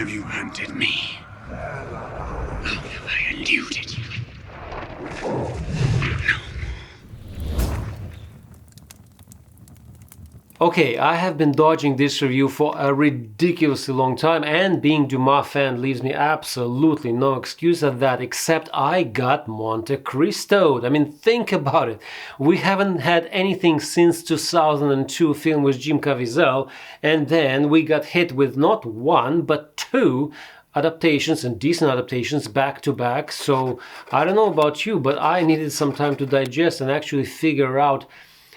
have you hunted me? How have I eluded you? Okay, I have been dodging this review for a ridiculously long time, and being Dumas fan leaves me absolutely no excuse at that, except I got Monte Cristo. I mean, think about it. We haven't had anything since 2002 film with Jim Caviezel, and then we got hit with not one, but two adaptations, and decent adaptations back to back. So I don't know about you, but I needed some time to digest and actually figure out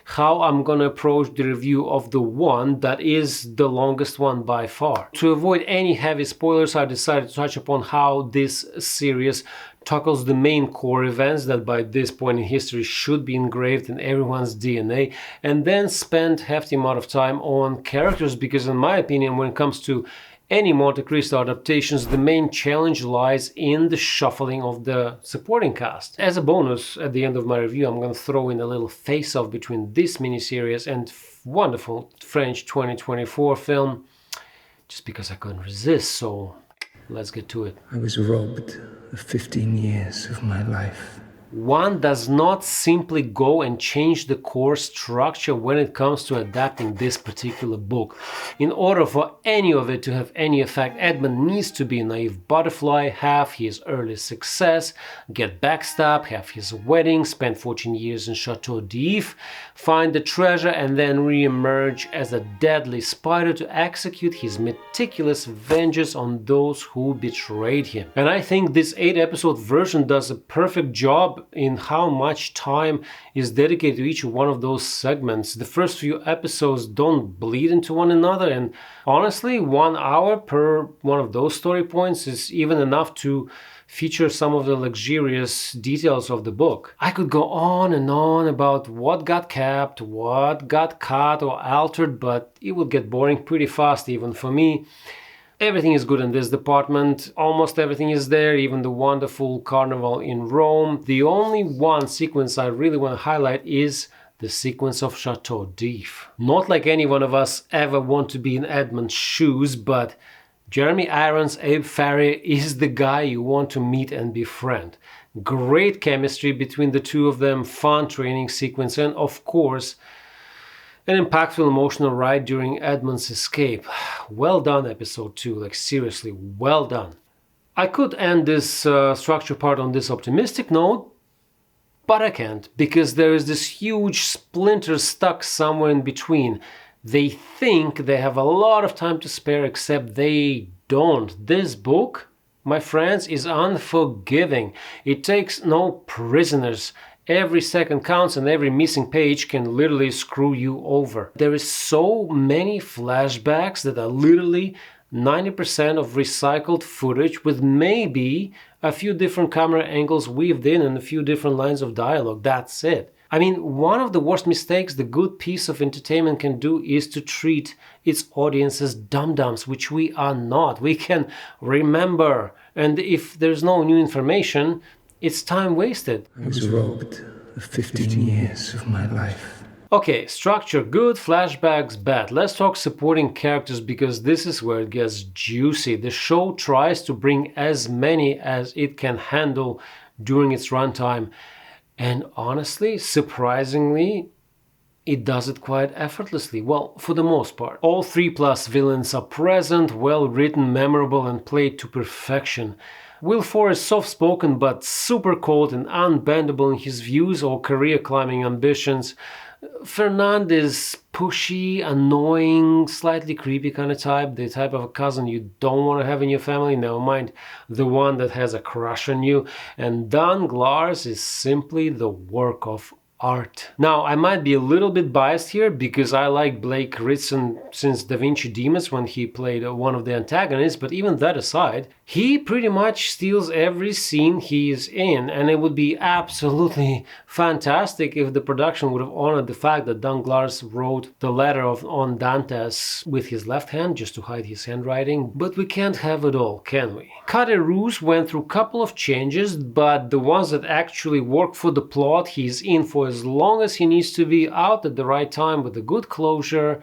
how I'm gonna approach the review of the one that is the longest one by far. To avoid any heavy spoilers, I decided to touch upon how this series tackles the main core events that by this point in history should be engraved in everyone's DNA, and then spend hefty amount of time on characters, because in my opinion, when it comes to any Monte Cristo adaptations, the main challenge lies in the shuffling of the supporting cast. As a bonus, at the end of my review, I'm going to throw in a little face-off between this miniseries and wonderful French 2024 film, just because I couldn't resist, so let's get to it. I was robbed of 15 years of my life. One does not simply go and change the core structure when it comes to adapting this particular book. In order for any of it to have any effect, Edmund needs to be a naive butterfly, have his early success, get backstabbed, have his wedding, spend 14 years in Chateau d'If, find the treasure, and then re-emerge as a deadly spider to execute his meticulous vengeance on those who betrayed him. And I think this 8-episode version does a perfect job in how much time is dedicated to each one of those segments. The first few episodes don't bleed into one another, and honestly, 1 hour per one of those story points is even enough to feature some of the luxurious details of the book. I could go on and on about what got kept, what got cut or altered, but it would get boring pretty fast even for me. Everything is good in this department, almost everything is there, even the wonderful carnival in Rome. The only one sequence I really want to highlight is the sequence of Chateau d'If. Not like any one of us ever want to be in Edmund's shoes, but Jeremy Irons' Abe Farrier is the guy you want to meet and befriend. Great chemistry between the two of them, fun training sequence, and of course, an impactful emotional ride during Edmund's escape. Well done, episode 2, like seriously, well done. I could end this structure part on this optimistic note, but I can't, because there is this huge splinter stuck somewhere in between. They think they have a lot of time to spare, except they don't. This book, my friends, is unforgiving. It takes no prisoners. Every second counts, and every missing page can literally screw you over. There is so many flashbacks that are literally 90% of recycled footage, with maybe a few different camera angles weaved in and a few different lines of dialogue. That's it. I mean, one of the worst mistakes the good piece of entertainment can do is to treat its audience as dum-dums, which we are not. We can remember, and if there's no new information, it's time wasted. I was robbed of 15 years of my life. Okay, structure good, flashbacks bad. Let's talk supporting characters, because this is where it gets juicy. The show tries to bring as many as it can handle during its runtime. And honestly, surprisingly, it does it quite effortlessly. Well, for the most part. All 3+ villains are present, well written, memorable, and played to perfection. Will Forrest is soft-spoken but super cold and unbendable in his views or career-climbing ambitions. Fernand is pushy, annoying, slightly creepy kind of type, the type of a cousin you don't want to have in your family, never mind the one that has a crush on you. And Danglars is simply the work of art. Now, I might be a little bit biased here, because I like Blake Ritson since Da Vinci Demons when he played one of the antagonists, but even that aside, he pretty much steals every scene he is in, and it would be absolutely fantastic if the production would have honored the fact that Danglars wrote the letter on Dantes with his left hand just to hide his handwriting, but we can't have it all, can we? Caderousse went through a couple of changes, but the ones that actually work for the plot, he's in for as long as he needs to be, out at the right time with a good closure.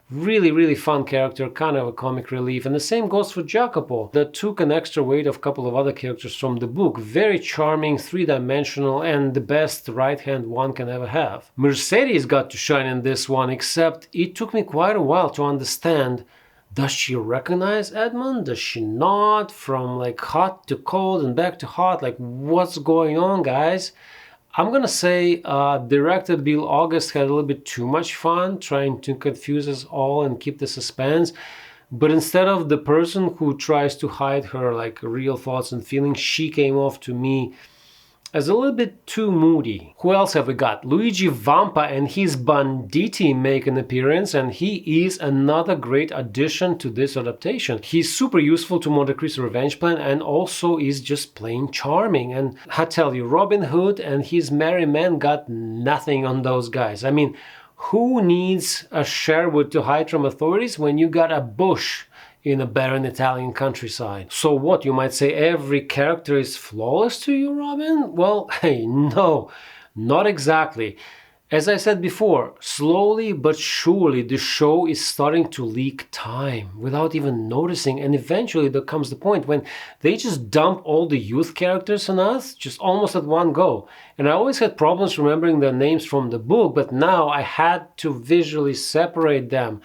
Really, really fun character, kind of a comic relief. And the same goes for Jacopo, that took an extra weight of a couple of other characters from the book. Very charming, three-dimensional, and the best right-hand one can ever have. Mercedes got to shine in this one, except it took me quite a while to understand, does she recognize Edmund? Does she not? From like hot to cold and back to hot, like what's going on, guys? I'm gonna say director Bill August had a little bit too much fun trying to confuse us all and keep the suspense. But instead of the person who tries to hide her like real thoughts and feelings, she came off to me as a little bit too moody. Who else have we got? Luigi Vampa and his Banditti make an appearance, and he is another great addition to this adaptation. He's super useful to Monte Cristo Revenge Plan and also is just plain charming. And I tell you, Robin Hood and his merry men got nothing on those guys. I mean, who needs a Sherwood to hide from authorities when you got a bush in a barren Italian countryside? So what, you might say every character is flawless to you, Robin? Well, hey, no, not exactly. As I said before, slowly but surely the show is starting to leak time without even noticing, and eventually there comes the point when they just dump all the youth characters on us just almost at one go. And I always had problems remembering their names from the book, but now I had to visually separate them.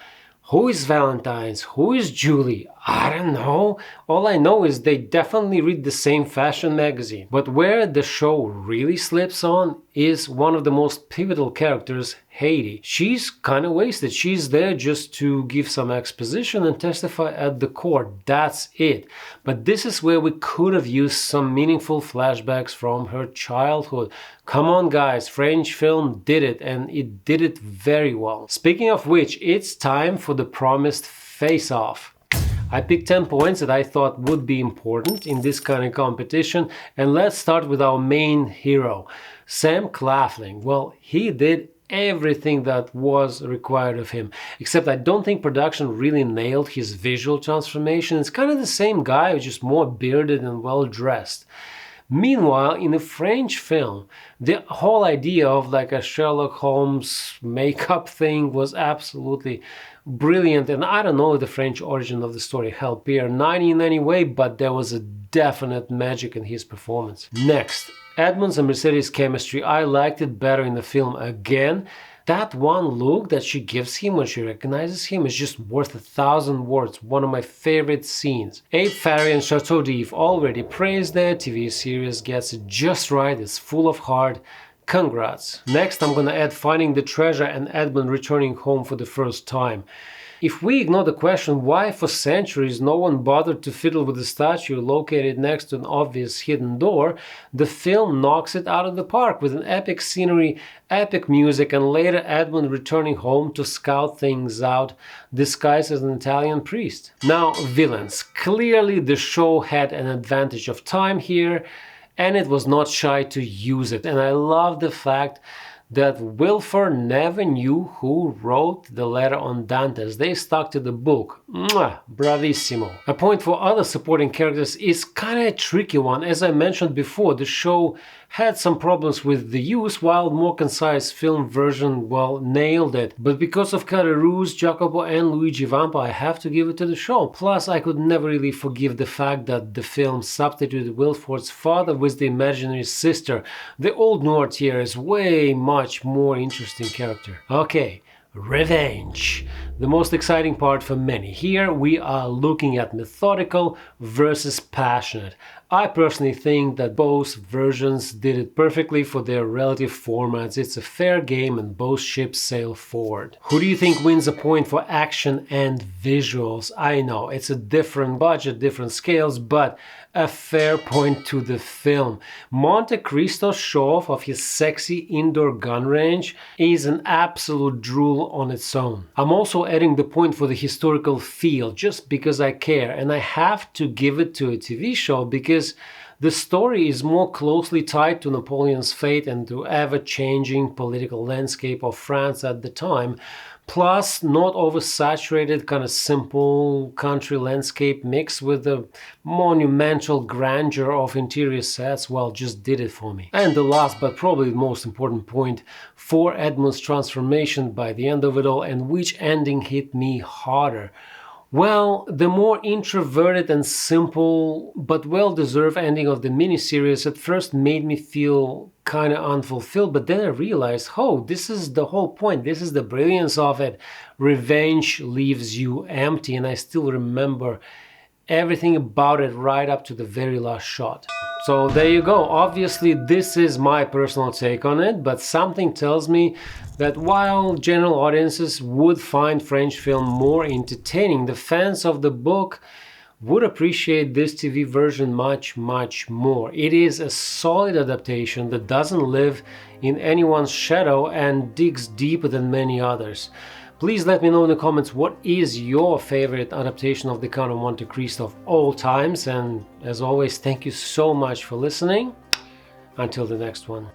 Who is Valentine's? Who is Julie? I don't know. All I know is they definitely read the same fashion magazine. But where the show really slips on is one of the most pivotal characters, Haiti. She's kind of wasted. She's there just to give some exposition and testify at the court. That's it. But this is where we could have used some meaningful flashbacks from her childhood. Come on, guys, French film did it, and it did it very well. Speaking of which, it's time for the promised face-off. I picked 10 points that I thought would be important in this kind of competition, and let's start with our main hero, Sam Claflin. Well, he did everything that was required of him, except I don't think production really nailed his visual transformation. It's kind of the same guy, just more bearded and well dressed. Meanwhile, in a French film, the whole idea of like a Sherlock Holmes makeup thing was absolutely brilliant, and I don't know if the French origin of the story helped Pierre 90 in any way, but there was a definite magic in his performance. Next, Edmund's and Mercedes' chemistry. I liked it better in the film again. That one look that she gives him when she recognizes him is just worth 1,000 words. One of my favorite scenes. Abe Farry and Chateau d'If already praised their TV series, gets it just right, it's full of heart. Congrats. Next, I'm gonna add Finding the Treasure and Edmund returning home for the first time. If we ignore the question why for centuries no one bothered to fiddle with the statue located next to an obvious hidden door, the film knocks it out of the park with an epic scenery, epic music, and later Edmund returning home to scout things out, disguised as an Italian priest. Now, villains. Clearly the show had an advantage of time here, and it was not shy to use it. And I love the fact that Wilfer never knew who wrote the letter on Dantes. They stuck to the book. Mwah, bravissimo. A point for other supporting characters is kind of a tricky one. As I mentioned before, the show had some problems with the use, while more concise film version, well, nailed it. But because of Caderousse, Jacopo and Luigi Vampa, I have to give it to the show. Plus, I could never really forgive the fact that the film substituted Wilford's father with the imaginary sister. The old Noirtier is way much more interesting character. Okay. Revenge. The most exciting part for many. Here we are looking at methodical versus passionate. I personally think that both versions did it perfectly for their relative formats. It's a fair game and both ships sail forward. Who do you think wins a point for action and visuals? I know, it's a different budget, different scales, but a fair point to the film. Monte Cristo's show-off of his sexy indoor gun range is an absolute drool on its own. I'm also adding the point for the historical feel, just because I care, and I have to give it to a TV show because the story is more closely tied to Napoleon's fate and to ever-changing political landscape of France at the time. Plus, not oversaturated, kind of simple country landscape mixed with the monumental grandeur of interior sets, well, just did it for me. And the last but probably the most important point, for Edmund's transformation by the end of it all, and which ending hit me harder. Well, the more introverted and simple but well-deserved ending of the miniseries at first made me feel kind of unfulfilled, but then I realized, oh, this is the whole point, this is the brilliance of it. Revenge leaves you empty, and I still remember everything about it right up to the very last shot. So there you go. Obviously, this is my personal take on it, but something tells me that while general audiences would find French film more entertaining, the fans of the book would appreciate this TV version much, much more. It is a solid adaptation that doesn't live in anyone's shadow and digs deeper than many others. Please let me know in the comments what is your favorite adaptation of the Count of Monte Cristo of all times, and as always, thank you so much for listening. Until the next one.